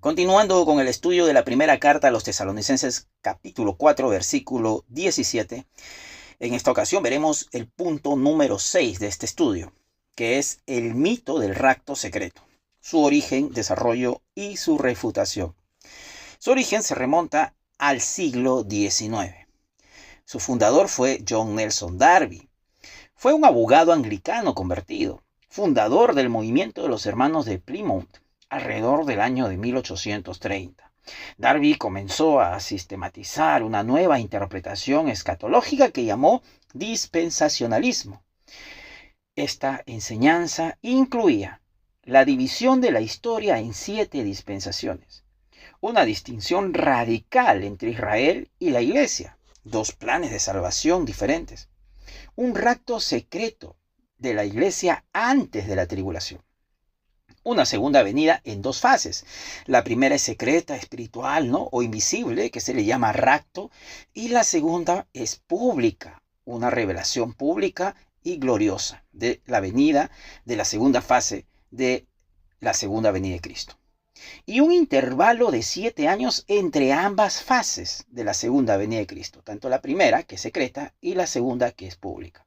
Continuando con el estudio de la primera carta a los Tesalonicenses, capítulo 4, versículo 17, en esta ocasión veremos el punto número 6 de este estudio, que es el mito del rapto secreto, su origen, desarrollo y su refutación. Su origen se remonta al siglo XIX. Su fundador fue John Nelson Darby. Fue un abogado anglicano convertido, fundador del movimiento de los hermanos de Plymouth, alrededor del año de 1830. Darby comenzó a sistematizar una nueva interpretación escatológica que llamó dispensacionalismo. Esta enseñanza incluía la división de la historia en 7 dispensaciones, una distinción radical entre Israel y la Iglesia, 2 planes de salvación diferentes, un rapto secreto de la Iglesia antes de la tribulación, una segunda venida en 2 fases. La primera es secreta, espiritual, ¿no? O invisible, que se le llama rapto, y la segunda es pública, una revelación pública y gloriosa de la venida de la segunda fase de la segunda venida de Cristo. Y un intervalo de 7 años entre ambas fases de la segunda venida de Cristo, tanto la primera, que es secreta, y la segunda, que es pública.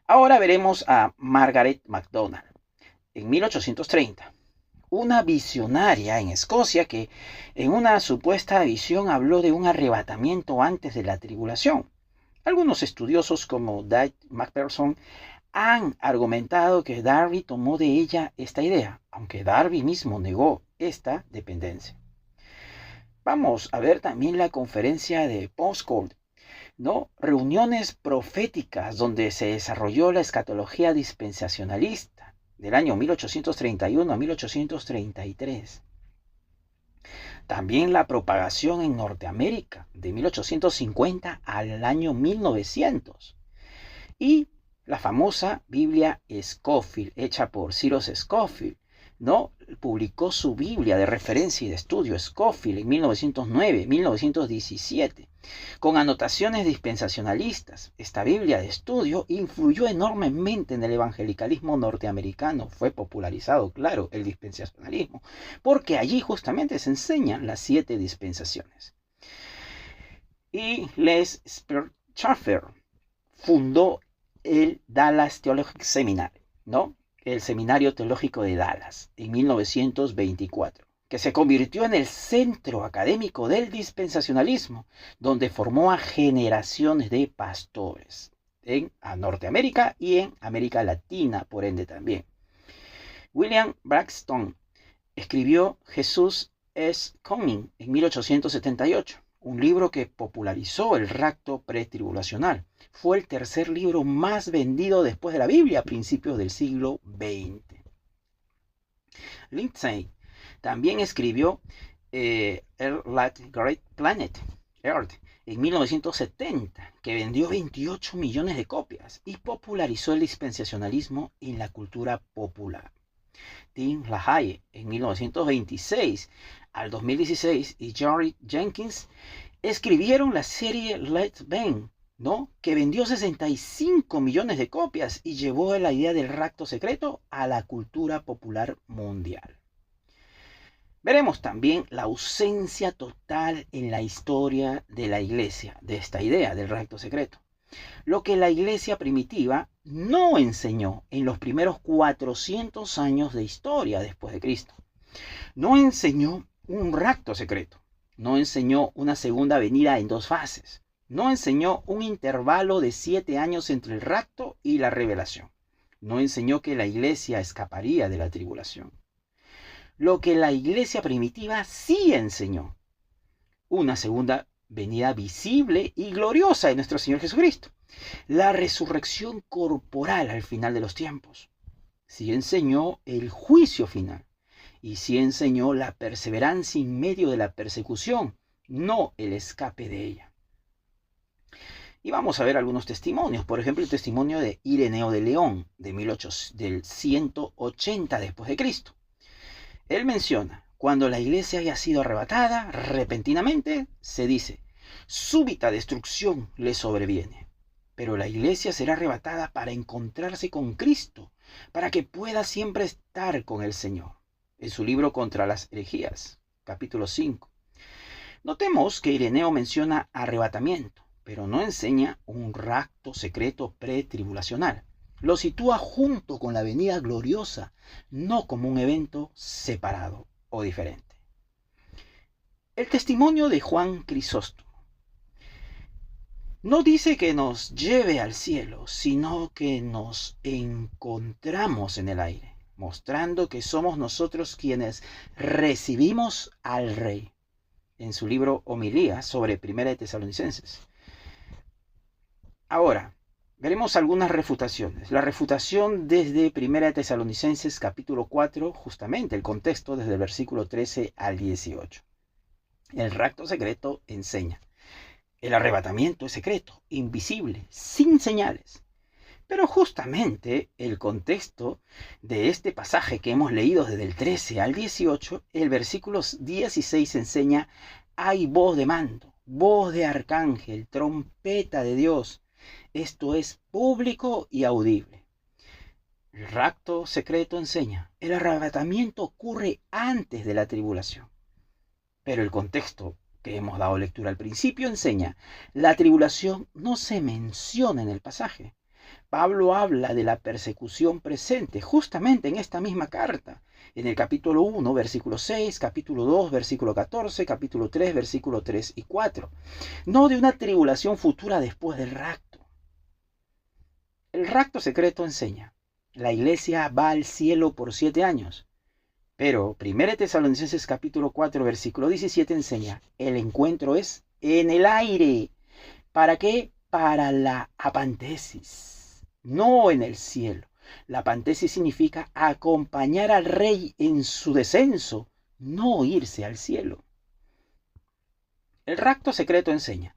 Ahora veremos a Margaret MacDonald. En 1830, una visionaria en Escocia que en una supuesta visión habló de un arrebatamiento antes de la tribulación. Algunos estudiosos como Dave McPherson han argumentado que Darby tomó de ella esta idea, aunque Darby mismo negó esta dependencia. Vamos a ver también la conferencia de Postcourt, ¿no? Reuniones proféticas donde se desarrolló la escatología dispensacionalista del año 1831 a 1833. También la propagación en Norteamérica de 1850 al año 1900. Y la famosa Biblia Scofield, hecha por Cyrus Scofield, ¿no? Publicó su Biblia de referencia y de estudio, Scofield, en 1909, 1917, con anotaciones dispensacionalistas. Esta Biblia de estudio influyó enormemente en el evangelicalismo norteamericano. Fue popularizado, claro, el dispensacionalismo, porque allí justamente se enseñan las 7 dispensaciones. Y Les Spurgeon fundó el Dallas Theological Seminary, ¿no? El Seminario Teológico de Dallas, en 1924, que se convirtió en el centro académico del dispensacionalismo, donde formó a generaciones de pastores en Norteamérica y en América Latina, por ende también. William Braxton escribió Jesús es Coming en 1878, un libro que popularizó el rapto pretribulacional. Fue el tercer libro más vendido después de la Biblia a principios del siglo XX. Lindsay también escribió Great Planet Earth en 1970, que vendió 28 millones de copias y popularizó el dispensacionalismo en la cultura popular. Tim LaHaye en 1926 al 2016 y Jerry Jenkins escribieron la serie Let's Bang, ¿no? Que vendió 65 millones de copias y llevó la idea del rapto secreto a la cultura popular mundial. Veremos también la ausencia total en la historia de la iglesia de esta idea del rapto secreto. Lo que la iglesia primitiva no enseñó en los primeros 400 años de historia después de Cristo. No enseñó un rapto secreto. No enseñó una segunda venida en 2 fases. No enseñó un intervalo de 7 años entre el rapto y la revelación. No enseñó que la iglesia escaparía de la tribulación. Lo que la iglesia primitiva sí enseñó: una segunda venida visible y gloriosa de nuestro Señor Jesucristo. La resurrección corporal al final de los tiempos. Sí enseñó el juicio final. Y sí enseñó la perseverancia en medio de la persecución, no el escape de ella. Y vamos a ver algunos testimonios. Por ejemplo, el testimonio de Ireneo de León, del 180 después de Cristo. Él menciona: cuando la iglesia haya sido arrebatada repentinamente, se dice, súbita destrucción le sobreviene. Pero la iglesia será arrebatada para encontrarse con Cristo, para que pueda siempre estar con el Señor. En su libro Contra las herejías, capítulo 5. Notemos que Ireneo menciona arrebatamiento, pero no enseña un rapto secreto pretribulacional. Lo sitúa junto con la venida gloriosa, no como un evento separado o diferente. El testimonio de Juan Crisóstomo no dice que nos lleve al cielo, sino que nos encontramos en el aire, mostrando que somos nosotros quienes recibimos al Rey, en su libro Homilías sobre Primera de Tesalonicenses. Ahora, veremos algunas refutaciones. La refutación desde Primera de Tesalonicenses capítulo 4, justamente el contexto desde el versículo 13 al 18. El rapto secreto enseña. El arrebatamiento es secreto, invisible, sin señales. Pero justamente el contexto de este pasaje que hemos leído desde el 13 al 18, el versículo 16 enseña: hay voz de mando, voz de arcángel, trompeta de Dios. Esto es público y audible. El rapto secreto enseña: el arrebatamiento ocurre antes de la tribulación. Pero el contexto que hemos dado lectura al principio enseña: la tribulación no se menciona en el pasaje. Pablo habla de la persecución presente justamente en esta misma carta, en el capítulo 1, versículo 6, capítulo 2, versículo 14, capítulo 3, versículo 3 y 4. No de una tribulación futura después del rapto. El rapto secreto enseña: la iglesia va al cielo por 7 años. Pero 1 Tesalonicenses capítulo 4, versículo 17 enseña: el encuentro es en el aire. ¿Para qué? Para la apantesis, no en el cielo. La apantesis significa acompañar al Rey en su descenso, no irse al cielo. El rapto secreto enseña: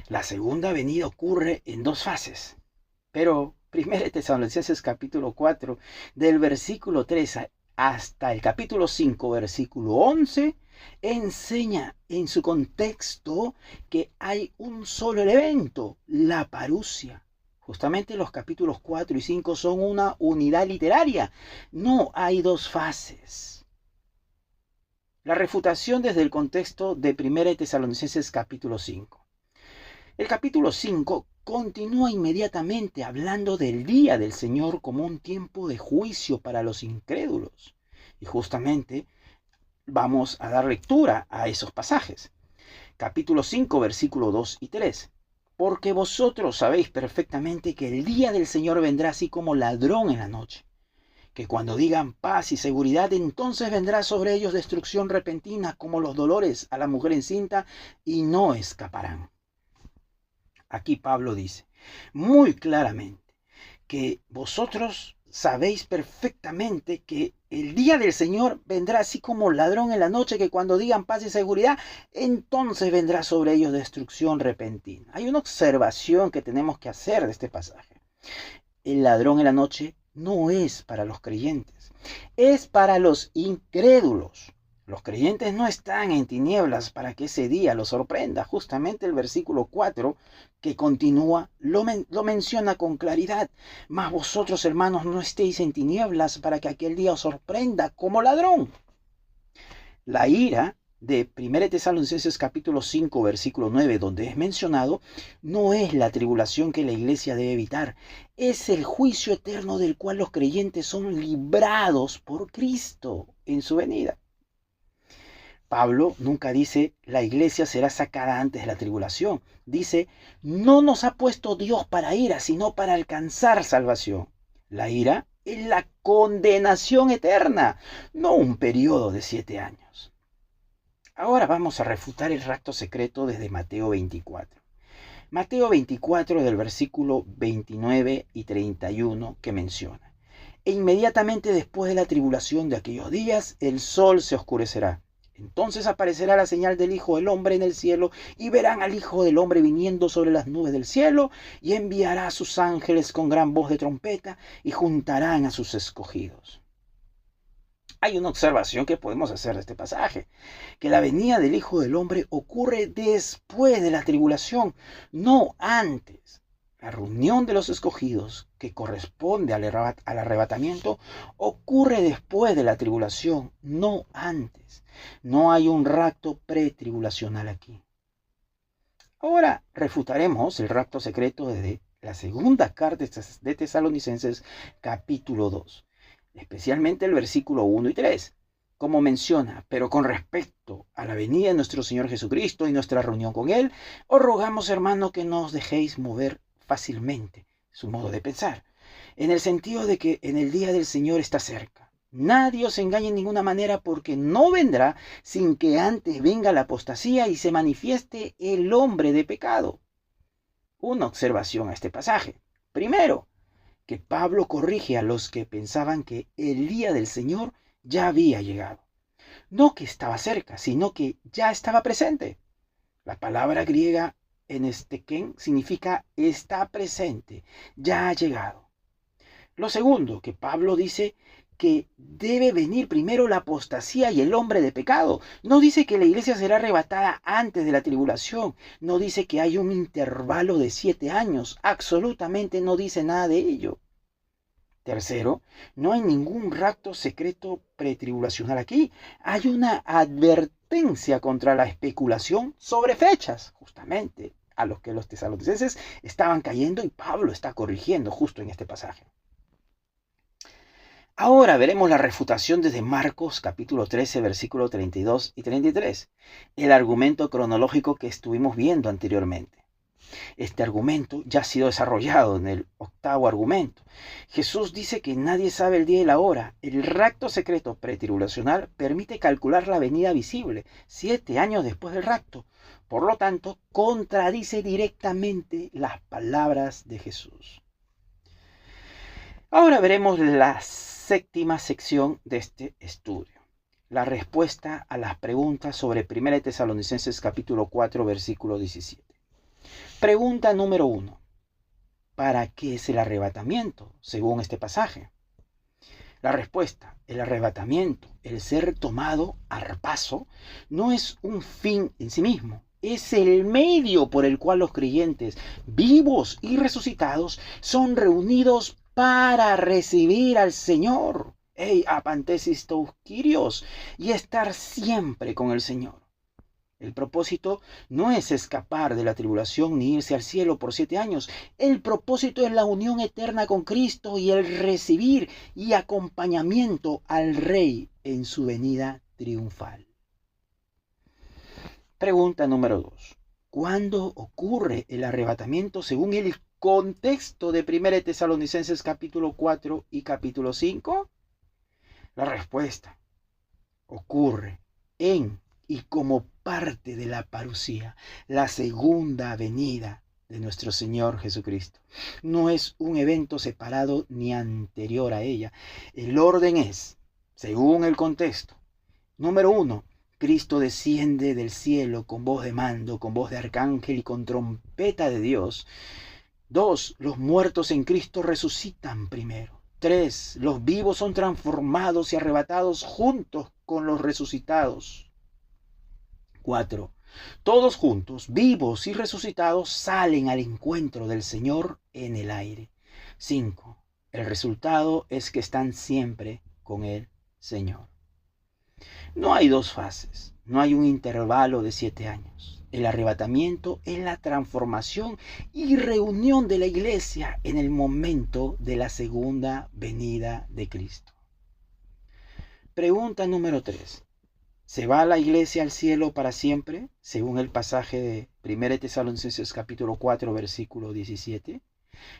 la segunda venida ocurre en 2 fases. Pero 1 Tesalonicenses capítulo 4, del versículo 3 hasta el capítulo 5, versículo 11, enseña en su contexto que hay un solo evento, la parusia. Justamente los capítulos 4 y 5 son una unidad literaria. No hay 2 fases. La refutación desde el contexto de 1 Tesalonicenses capítulo 5. El capítulo 5 continúa inmediatamente hablando del día del Señor como un tiempo de juicio para los incrédulos. Y justamente vamos a dar lectura a esos pasajes. Capítulo 5, versículos 2 y 3. Porque vosotros sabéis perfectamente que el día del Señor vendrá así como ladrón en la noche. Que cuando digan paz y seguridad, entonces vendrá sobre ellos destrucción repentina como los dolores a la mujer encinta, y no escaparán. Aquí Pablo dice muy claramente que vosotros sabéis perfectamente que el día del Señor vendrá así como ladrón en la noche, que cuando digan paz y seguridad, entonces vendrá sobre ellos destrucción repentina. Hay una observación que tenemos que hacer de este pasaje. El ladrón en la noche no es para los creyentes, es para los incrédulos. Los creyentes no están en tinieblas para que ese día los sorprenda. Justamente el versículo 4 que continúa lo menciona con claridad. Mas vosotros, hermanos, no estéis en tinieblas para que aquel día os sorprenda como ladrón. La ira de 1 Tesalonicenses capítulo 5 versículo 9, donde es mencionado, no es la tribulación que la iglesia debe evitar. Es el juicio eterno del cual los creyentes son librados por Cristo en su venida. Pablo nunca dice la iglesia será sacada antes de la tribulación. Dice, no nos ha puesto Dios para ira, sino para alcanzar salvación. La ira es la condenación eterna, no un periodo de 7 años. Ahora vamos a refutar el rapto secreto desde Mateo 24. Mateo 24 del versículo 29 y 31 que menciona: e inmediatamente después de la tribulación de aquellos días, el sol se oscurecerá. Entonces aparecerá la señal del Hijo del Hombre en el cielo, y verán al Hijo del Hombre viniendo sobre las nubes del cielo, y enviará a sus ángeles con gran voz de trompeta, y juntarán a sus escogidos. Hay una observación que podemos hacer de este pasaje, que la venida del Hijo del Hombre ocurre después de la tribulación, no antes. La reunión de los escogidos, que corresponde al arrebatamiento, ocurre después de la tribulación, no antes. No hay un rapto pretribulacional aquí. Ahora refutaremos el rapto secreto desde la segunda carta de Tesalonicenses, capítulo 2, especialmente el versículo 1 y 3, como menciona: pero con respecto a la venida de nuestro Señor Jesucristo y nuestra reunión con Él, os rogamos, hermano, que no os dejéis mover fácilmente su modo de pensar, en el sentido de que en el día del Señor está cerca. Nadie os engañe en ninguna manera, porque no vendrá sin que antes venga la apostasía y se manifieste el hombre de pecado. Una observación a este pasaje. Primero, que Pablo corrige a los que pensaban que el día del Señor ya había llegado. No que estaba cerca, sino que ya estaba presente. La palabra griega enesteken significa está presente, ya ha llegado. Lo segundo, que Pablo dice que debe venir primero la apostasía y el hombre de pecado. No dice que la iglesia será arrebatada antes de la tribulación. No dice que hay un intervalo de 7 años. Absolutamente no dice nada de ello. Tercero, no hay ningún rapto secreto pretribulacional aquí. Hay una advertencia contra la especulación sobre fechas, justamente a los que los tesalonicenses estaban cayendo, y Pablo está corrigiendo justo en este pasaje. Ahora veremos la refutación desde Marcos capítulo 13, versículos 32 y 33, el argumento cronológico que estuvimos viendo anteriormente. Este argumento ya ha sido desarrollado en el octavo argumento. Jesús dice que nadie sabe el día y la hora. El rapto secreto pretribulacional permite calcular la venida visible 7 años después del rapto. Por lo tanto, contradice directamente las palabras de Jesús. Ahora veremos la séptima sección de este estudio. La respuesta a las preguntas sobre 1 Tesalonicenses capítulo 4, versículo 17. Pregunta número 1. ¿Para qué es el arrebatamiento, según este pasaje? La respuesta: el arrebatamiento, el ser tomado al paso, no es un fin en sí mismo. Es el medio por el cual los creyentes, vivos y resucitados, son reunidos para recibir al Señor, apantesis tou kyrios, y estar siempre con el Señor. El propósito no es escapar de la tribulación ni irse al cielo por 7 años. El propósito es la unión eterna con Cristo y el recibir y acompañamiento al Rey en su venida triunfal. Pregunta número 2. ¿Cuándo ocurre el arrebatamiento según el contexto de 1 Tesalonicenses capítulo 4 y capítulo 5? La respuesta: ocurre en y como parte de la parusía, la segunda venida de nuestro Señor Jesucristo. No es un evento separado ni anterior a ella. El orden es, según el contexto: número 1, Cristo desciende del cielo con voz de mando, con voz de arcángel y con trompeta de Dios. 2, los muertos en Cristo resucitan primero. 3, los vivos son transformados y arrebatados juntos con los resucitados. 4, todos juntos, vivos y resucitados, salen al encuentro del Señor en el aire. 5, el resultado es que están siempre con el Señor. No hay 2 fases, no hay un intervalo de 7 años. El arrebatamiento es la transformación y reunión de la iglesia en el momento de la segunda venida de Cristo. Pregunta número 3. ¿Se va la iglesia al cielo para siempre, según el pasaje de 1 Tesalonicenses capítulo 4, versículo 17?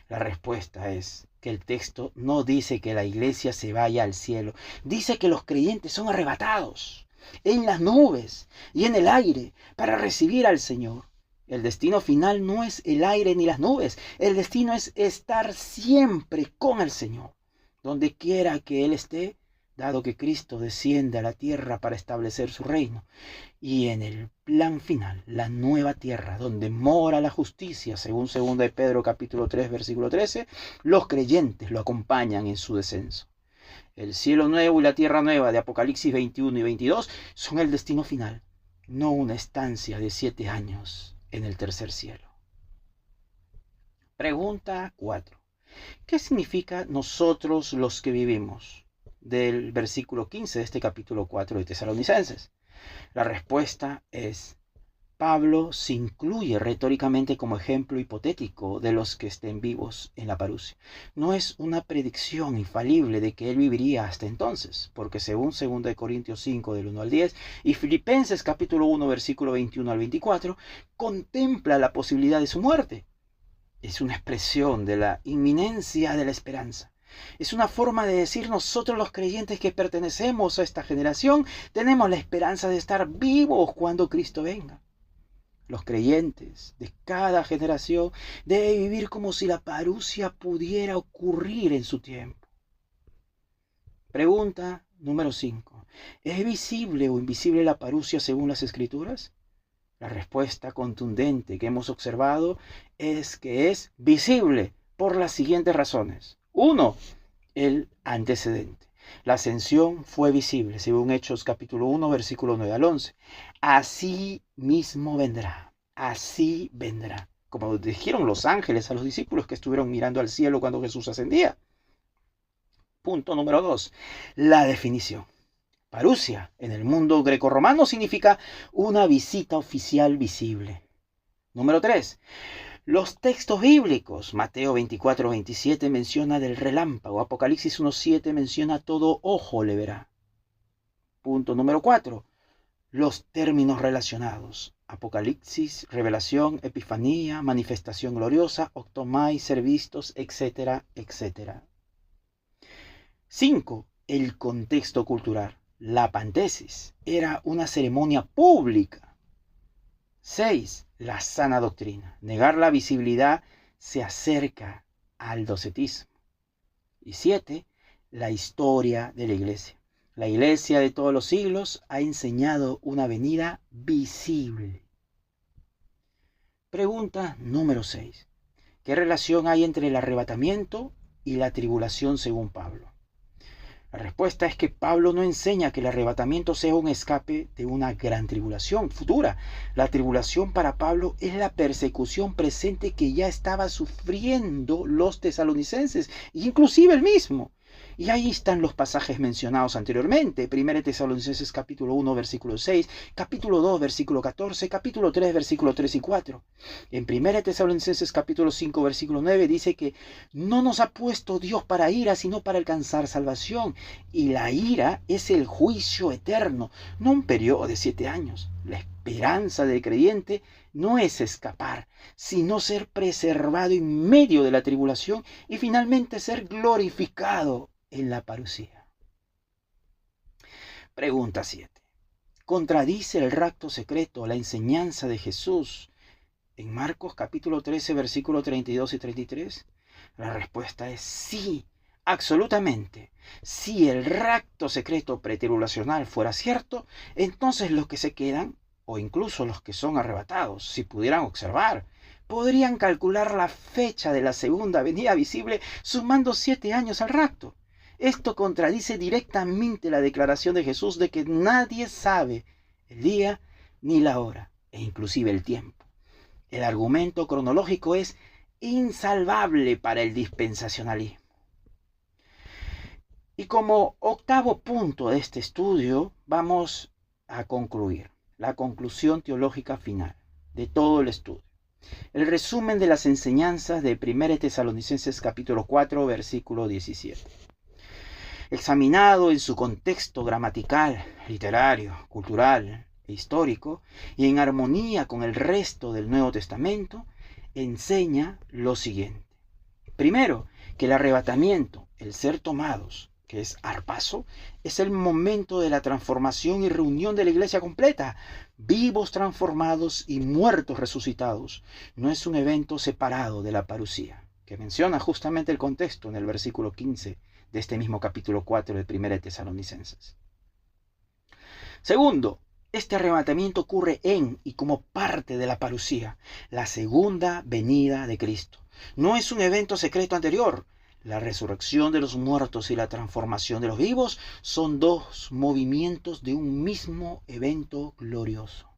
La respuesta es que el texto no dice que la iglesia se vaya al cielo. Dice que los creyentes son arrebatados en las nubes y en el aire para recibir al Señor. El destino final no es el aire ni las nubes. El destino es estar siempre con el Señor, donde quiera que Él esté, dado que Cristo desciende a la tierra para establecer su reino. Y en el plan final, la nueva tierra, donde mora la justicia, según 2 de Pedro capítulo 3, versículo 13, los creyentes lo acompañan en su descenso. El cielo nuevo y la tierra nueva de Apocalipsis 21 y 22 son el destino final, no una estancia de 7 años en el tercer cielo. Pregunta 4. ¿Qué significa nosotros los que vivimos? Del versículo 15 de este capítulo 4 de Tesalonicenses. La respuesta es: Pablo se incluye retóricamente como ejemplo hipotético de los que estén vivos en la parusia. No es una predicción infalible de que él viviría hasta entonces, porque según 2 Corintios 5 del 1 al 10 y Filipenses capítulo 1 versículo 21 al 24, contempla la posibilidad de su muerte. Es una expresión de la inminencia de la esperanza. Es una forma de decir: nosotros los creyentes que pertenecemos a esta generación tenemos la esperanza de estar vivos cuando Cristo venga. Los creyentes de cada generación deben vivir como si la parusia pudiera ocurrir en su tiempo. Pregunta número 5. ¿Es visible o invisible la parusia según las Escrituras? La respuesta contundente que hemos observado es que es visible por las siguientes razones. 1. El antecedente. La ascensión fue visible, según Hechos capítulo 1, versículo 9 al 11. Así mismo vendrá, así vendrá. Como dijeron los ángeles a los discípulos que estuvieron mirando al cielo cuando Jesús ascendía. Punto número 2. La definición. Parusia en el mundo grecorromano significa una visita oficial visible. Número 3. Los textos bíblicos. Mateo 24, 27 menciona del relámpago. Apocalipsis 1:7 menciona todo ojo le verá. Punto número 4. Los términos relacionados. Apocalipsis, revelación, epifanía, manifestación gloriosa, octomai, ser vistos, etcétera, etcétera. 5. El contexto cultural. La pantesis era una ceremonia pública. 6. La sana doctrina. Negar la visibilidad se acerca al docetismo. Y 7. La historia de la iglesia. La iglesia de todos los siglos ha enseñado una venida visible. Pregunta número 6. ¿Qué relación hay entre el arrebatamiento y la tribulación según Pablo? La respuesta es que Pablo no enseña que el arrebatamiento sea un escape de una gran tribulación futura. La tribulación para Pablo es la persecución presente que ya estaba sufriendo los tesalonicenses, inclusive él mismo. Y ahí están los pasajes mencionados anteriormente. 1 Tesalonicenses capítulo 1, versículo 6, capítulo 2, versículo 14, capítulo 3, versículo 3 y 4. En 1 Tesalonicenses capítulo 5, versículo 9 dice que no nos ha puesto Dios para ira, sino para alcanzar salvación. Y la ira es el juicio eterno, no un periodo de 7 años. La esperanza del creyente no es escapar, sino ser preservado en medio de la tribulación y finalmente ser glorificado en la parusia. Pregunta 7. ¿Contradice el rapto secreto la enseñanza de Jesús en Marcos capítulo 13, versículos 32 y 33? La respuesta es sí, absolutamente. Si el rapto secreto pretribulacional fuera cierto, entonces los que se quedan, o incluso los que son arrebatados, si pudieran observar, podrían calcular la fecha de la segunda venida visible sumando 7 años al rapto. Esto contradice directamente la declaración de Jesús de que nadie sabe el día ni la hora, e inclusive el tiempo. El argumento cronológico es insalvable para el dispensacionalismo. Y como octavo punto de este estudio, vamos a concluir la conclusión teológica final de todo el estudio. El resumen de las enseñanzas de 1 Tesalonicenses capítulo 4, versículo 17. Examinado en su contexto gramatical, literario, cultural e histórico, y en armonía con el resto del Nuevo Testamento, enseña lo siguiente. Primero, que el arrebatamiento, el ser tomados, que es arpazo, es el momento de la transformación y reunión de la iglesia completa, vivos transformados y muertos resucitados. No es un evento separado de la parusía, que menciona justamente el contexto en el versículo 15 de este mismo capítulo 4 de 1 Tesalonicenses. Segundo, este arrebatamiento ocurre en y como parte de la parusía, la segunda venida de Cristo. No es un evento secreto anterior. La resurrección de los muertos y la transformación de los vivos son dos movimientos de un mismo evento glorioso.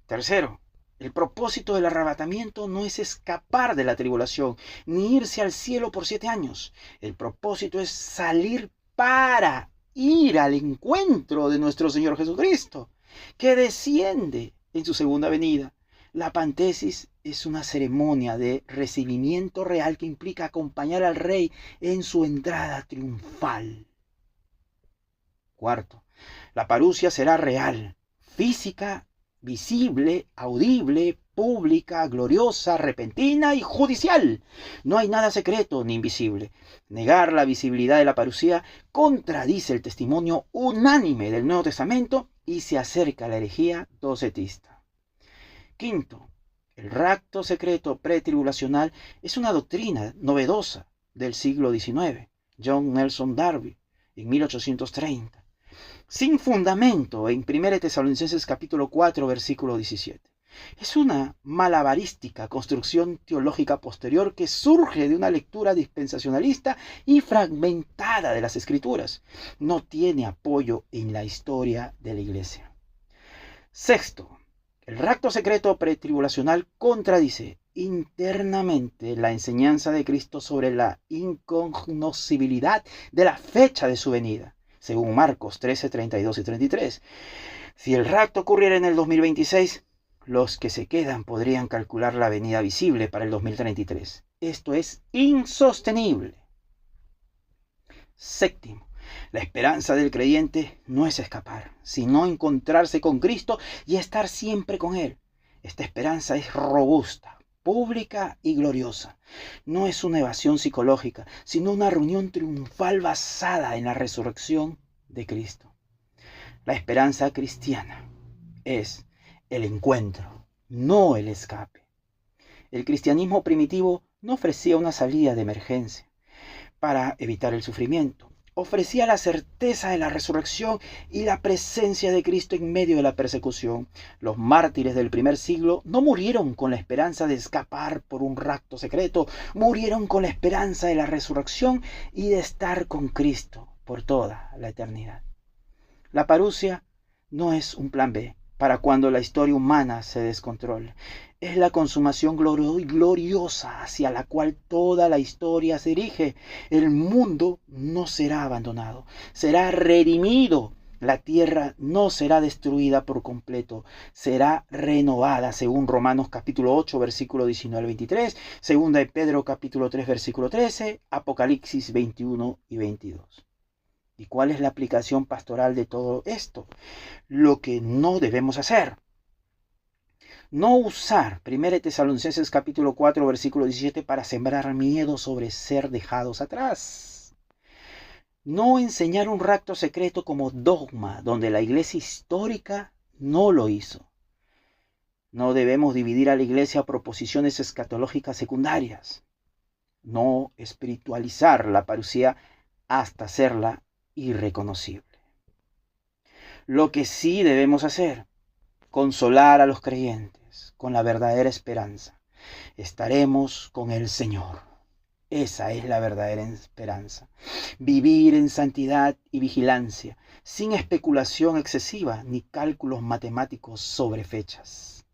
Tercero, El propósito del arrebatamiento no es escapar de la tribulación, ni irse al cielo por 7 años. El propósito es salir para ir al encuentro de nuestro Señor Jesucristo, que desciende en su segunda venida. La pantesis es una ceremonia de recibimiento real que implica acompañar al Rey en su entrada triunfal. Cuarto, la parusia será real, física, visible, audible, pública, gloriosa, repentina y judicial. No hay nada secreto ni invisible. Negar la visibilidad de la parucía contradice el testimonio unánime del Nuevo Testamento y se acerca a la herejía docetista. Quinto, el rapto secreto pretribulacional es una doctrina novedosa del siglo XIX. John Nelson Darby, en 1830. Sin fundamento en 1 Tesalonicenses capítulo 4, versículo 17. Es una malabarística construcción teológica posterior que surge de una lectura dispensacionalista y fragmentada de las Escrituras. No tiene apoyo en la historia de la Iglesia. Sexto, el rapto secreto pretribulacional contradice internamente la enseñanza de Cristo sobre la incognoscibilidad de la fecha de su venida, según Marcos 13, 32 y 33. Si el rapto ocurriera en el 2026, los que se quedan podrían calcular la venida visible para el 2033. Esto es insostenible. Séptimo, la esperanza del creyente no es escapar, sino encontrarse con Cristo y estar siempre con Él. Esta esperanza es robusta, pública y gloriosa. No es una evasión psicológica, sino una reunión triunfal basada en la resurrección de Cristo. La esperanza cristiana es el encuentro, no el escape. El cristianismo primitivo no ofrecía una salida de emergencia para evitar el sufrimiento. Ofrecía la certeza de la resurrección y la presencia de Cristo en medio de la persecución. Los mártires del primer siglo no murieron con la esperanza de escapar por un rapto secreto, murieron con la esperanza de la resurrección y de estar con Cristo por toda la eternidad. La parusia no es un plan B para cuando la historia humana se descontrole. Es la consumación gloriosa hacia la cual toda la historia se dirige. El mundo no será abandonado, será redimido. La tierra no será destruida por completo, será renovada, según Romanos capítulo 8, versículo 19 al 23, segunda de Pedro capítulo 3, versículo 13, Apocalipsis 21 y 22. ¿Y cuál es la aplicación pastoral de todo esto? Lo que no debemos hacer. No usar 1 Tesalonicenses capítulo 4, versículo 17 para sembrar miedo sobre ser dejados atrás. No enseñar un rapto secreto como dogma donde la iglesia histórica no lo hizo. No debemos dividir a la iglesia por posiciones escatológicas secundarias. No espiritualizar la parucía hasta hacerla irreconocible. Lo que sí debemos hacer, consolar a los creyentes con la verdadera esperanza. Estaremos con el Señor. Esa es la verdadera esperanza. Vivir en santidad y vigilancia, sin especulación excesiva ni cálculos matemáticos sobre fechas.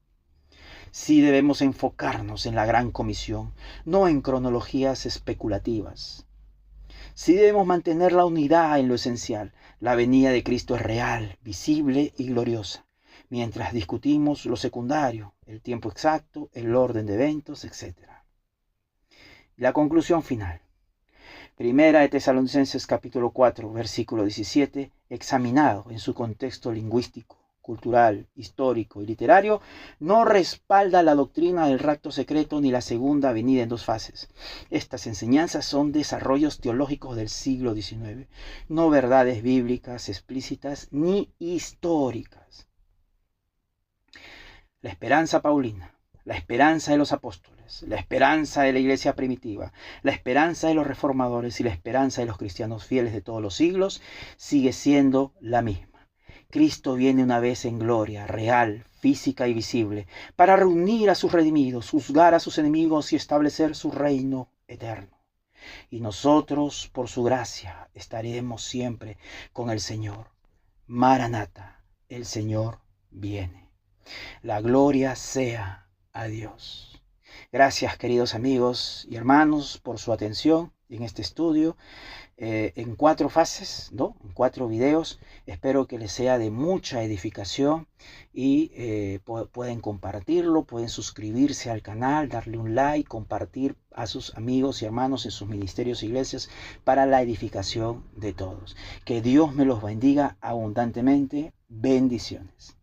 Sí debemos enfocarnos en la gran comisión, no en cronologías especulativas. Sí debemos mantener la unidad en lo esencial. La venida de Cristo es real, visible y gloriosa. Mientras discutimos lo secundario, el tiempo exacto, el orden de eventos, etc. La conclusión final. Primera de Tesalonicenses capítulo 4, versículo 17, examinado en su contexto lingüístico, cultural, histórico y literario, no respalda la doctrina del rapto secreto ni la segunda venida en 2 fases. Estas enseñanzas son desarrollos teológicos del siglo XIX, no verdades bíblicas explícitas ni históricas. La esperanza paulina, la esperanza de los apóstoles, la esperanza de la iglesia primitiva, la esperanza de los reformadores y la esperanza de los cristianos fieles de todos los siglos sigue siendo la misma. Cristo viene una vez en gloria, real, física y visible, para reunir a sus redimidos, juzgar a sus enemigos y establecer su reino eterno. Y nosotros, por su gracia, estaremos siempre con el Señor. Maranata, el Señor viene. La gloria sea a Dios. Gracias, queridos amigos y hermanos, por su atención en este estudio. En 4 fases, ¿no? En 4 videos. Espero que les sea de mucha edificación y pueden compartirlo, pueden suscribirse al canal, darle un like, compartir a sus amigos y hermanos en sus ministerios e iglesias para la edificación de todos. Que Dios me los bendiga abundantemente. Bendiciones.